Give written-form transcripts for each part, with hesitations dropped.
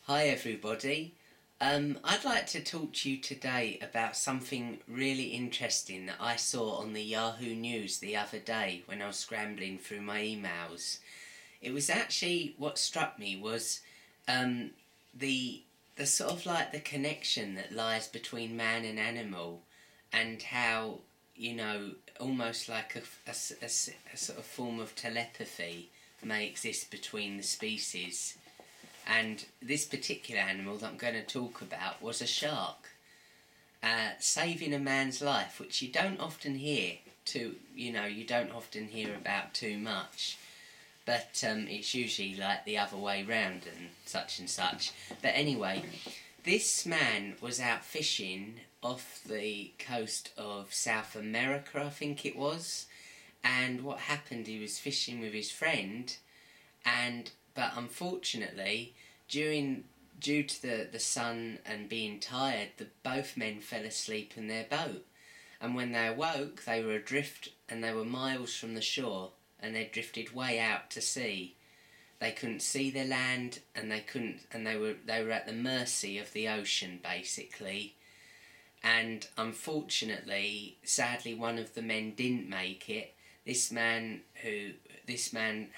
Hi everybody. I'd like to talk to you today about something really interesting that I saw on the Yahoo News the other day when I was scrambling through my emails. It was actually what struck me was um, the the sort of like the connection that lies between man and animal, and how almost like a sort of form of telepathy may exist between the species. And this particular animal that I'm going to talk about was a shark, saving a man's life, which you don't often hear about too much. But it's usually like the other way round and such and such. But anyway, this man was out fishing off the coast of South America, I think it was. And what happened, he was fishing with his friend, but unfortunately, due to the sun and being tired, both men fell asleep in their boat. And when they awoke, they were adrift and they were miles from the shore, and they drifted way out to sea. They couldn't see the land, and they were at the mercy of the ocean basically. And unfortunately, sadly, one of the men didn't make it. This man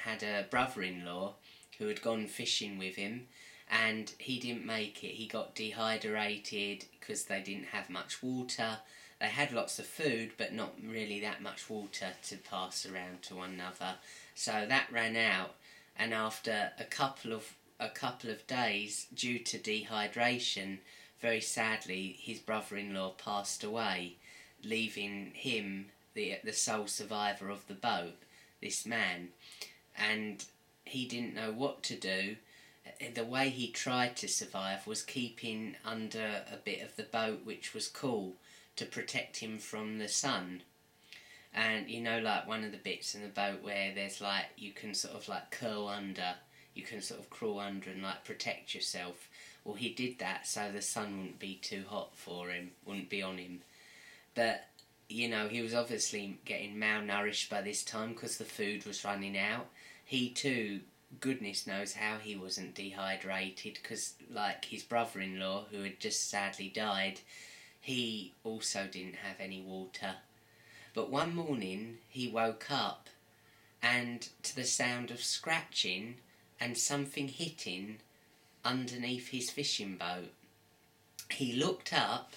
had a brother-in-law who had gone fishing with him, and he didn't make it. He got dehydrated because they didn't have much water. They had lots of food, but not really that much water to pass around to one another. So that ran out, and after a couple of days, due to dehydration, very sadly, his brother-in-law passed away, leaving him the sole survivor of the boat, this man. And he didn't know what to do. The way he tried to survive was keeping under a bit of the boat which was cool to protect him from the sun. And like one of the bits in the boat where there's like you can sort of like curl under, you can sort of crawl under and like protect yourself. Well, he did that so the sun wouldn't be too hot for him, wouldn't be on him. But he was obviously getting malnourished by this time because the food was running out. He too, goodness knows how he wasn't dehydrated, because like his brother-in-law, who had just sadly died, he also didn't have any water. But one morning he woke up, and to the sound of scratching and something hitting underneath his fishing boat, he looked up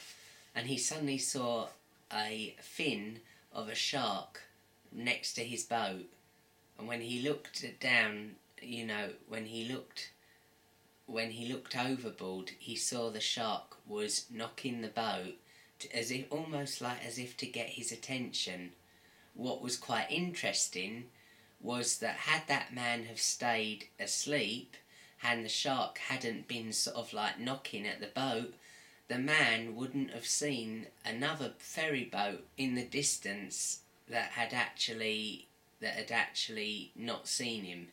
and he suddenly saw a fin of a shark next to his boat. And when he looked down, when he looked overboard, he saw the shark was knocking the boat as if almost like as if to get his attention. What was quite interesting was that had that man have stayed asleep and the shark hadn't been sort of like knocking at the boat, the man wouldn't have seen another ferry boat in the distance that had actually not seen him.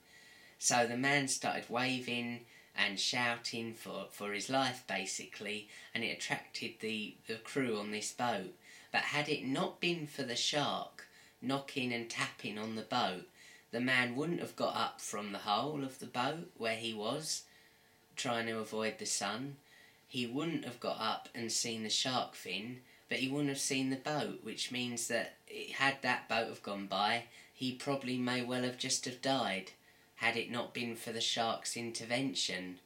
So the man started waving and shouting for his life basically, and it attracted the crew on this boat. But had it not been for the shark knocking and tapping on the boat, the man wouldn't have got up from the hole of the boat where he was trying to avoid the sun. He wouldn't have got up and seen the shark fin, but he wouldn't have seen the boat, which means that had that boat have gone by, he probably may well have just have died had it not been for the shark's intervention.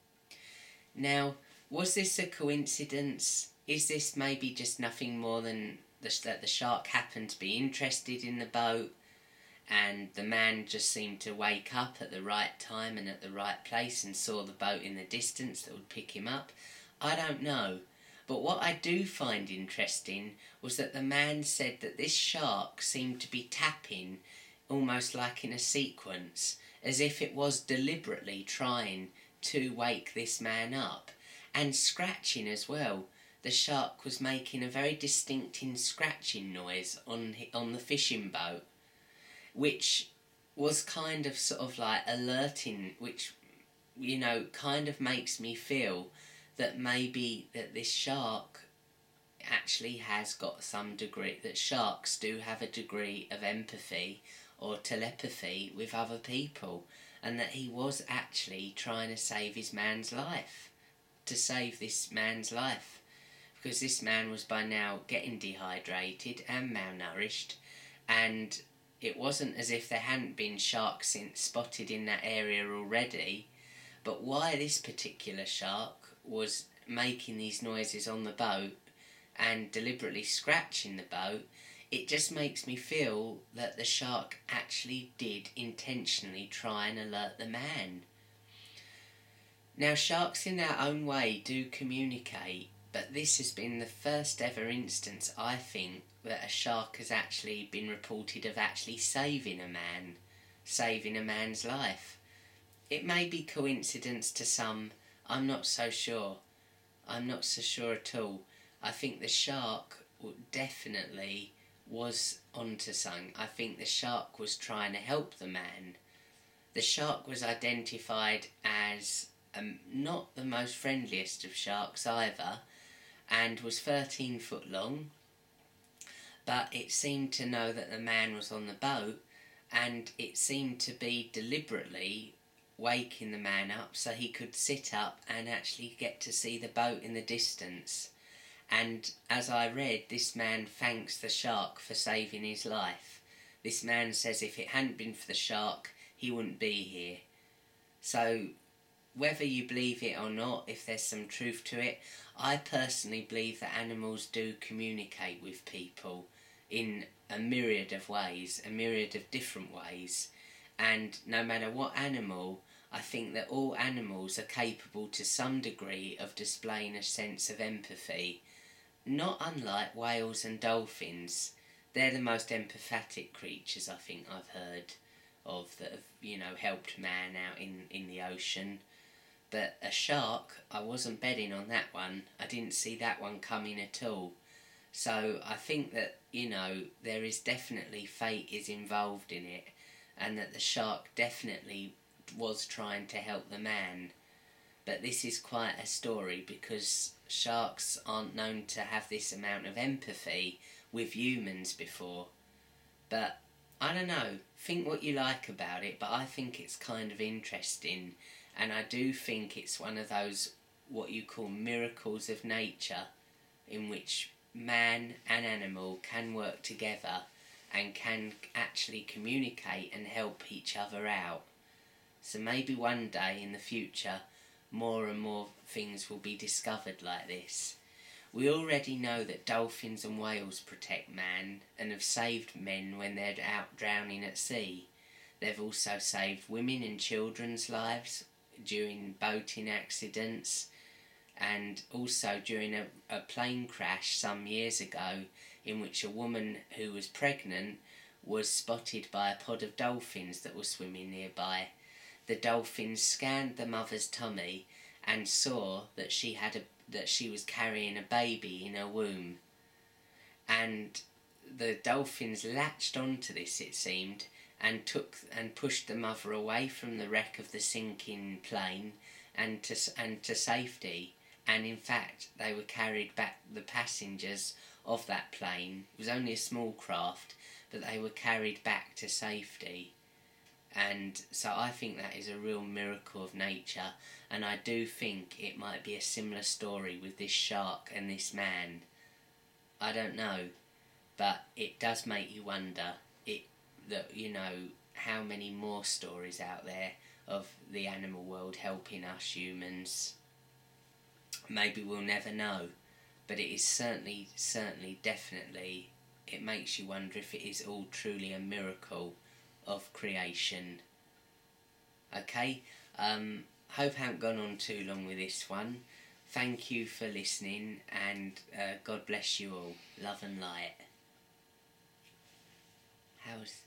Now, was this a coincidence? Is this maybe just nothing more than that the shark happened to be interested in the boat, and the man just seemed to wake up at the right time and at the right place and saw the boat in the distance that would pick him up? I don't know. But what I do find interesting was that the man said that this shark seemed to be tapping almost like in a sequence, as if it was deliberately trying to wake this man up, and scratching as well. The shark was making a very distinct scratching noise on the fishing boat, which was kind of sort of like alerting, which kind of makes me feel that maybe that this shark actually has got some degree, that sharks do have a degree of empathy or telepathy with other people, and that he was actually trying to save his man's life. to save this man's life, because this man was by now getting dehydrated and malnourished, and it wasn't as if there hadn't been sharks spotted in that area already. But why this particular shark was making these noises on the boat and deliberately scratching the boat, it just makes me feel that the shark actually did intentionally try and alert the man. Now, sharks in their own way do communicate, but this has been the first ever instance, I think, that a shark has actually been reported of actually saving a man's life. It may be coincidence to some, I'm not so sure. I'm not so sure at all. I think the shark definitely was onto something. I think the shark was trying to help the man. The shark was identified as not the most friendliest of sharks either, and was 13 foot long, but it seemed to know that the man was on the boat, and it seemed to be deliberately waking the man up so he could sit up and actually get to see the boat in the distance. And as I read, this man thanks the shark for saving his life. This man says if it hadn't been for the shark, he wouldn't be here. So, whether you believe it or not, if there's some truth to it, I personally believe that animals do communicate with people in a myriad of ways, a myriad of different ways. And no matter what animal, I think that all animals are capable to some degree of displaying a sense of empathy. Not unlike whales and dolphins. They're the most empathetic creatures I think I've heard of that have, helped man out in the ocean. But a shark, I wasn't betting on that one. I didn't see that one coming at all. So I think that, there is definitely fate is involved in it, and that the shark definitely was trying to help the man. But this is quite a story, because sharks aren't known to have this amount of empathy with humans before. But I don't know, think what you like about it, but I think it's kind of interesting, and I do think it's one of those what you call miracles of nature, in which man and animal can work together and can actually communicate and help each other out. So maybe one day in the future, more and more things will be discovered like this. We already know that dolphins and whales protect man and have saved men when they're out drowning at sea. They've also saved women and children's lives during boating accidents, and also during a plane crash some years ago, in which a woman who was pregnant was spotted by a pod of dolphins that were swimming nearby. The dolphins scanned the mother's tummy and saw that she was carrying a baby in her womb. And the dolphins latched onto this, it seemed, and pushed the mother away from the wreck of the sinking plane and to safety. And in fact, they were carried back, the passengers of that plane. It was only a small craft, but they were carried back to safety. And so I think that is a real miracle of nature, and I do think it might be a similar story with this shark and this man. I don't know, but it does make you wonder how many more stories out there of the animal world helping us humans. Maybe we'll never know, but it is certainly, definitely, it makes you wonder if it is all truly a miracle of creation. Okay, hope I haven't gone on too long with this one. Thank you for listening, and God bless you all. Love and light. How's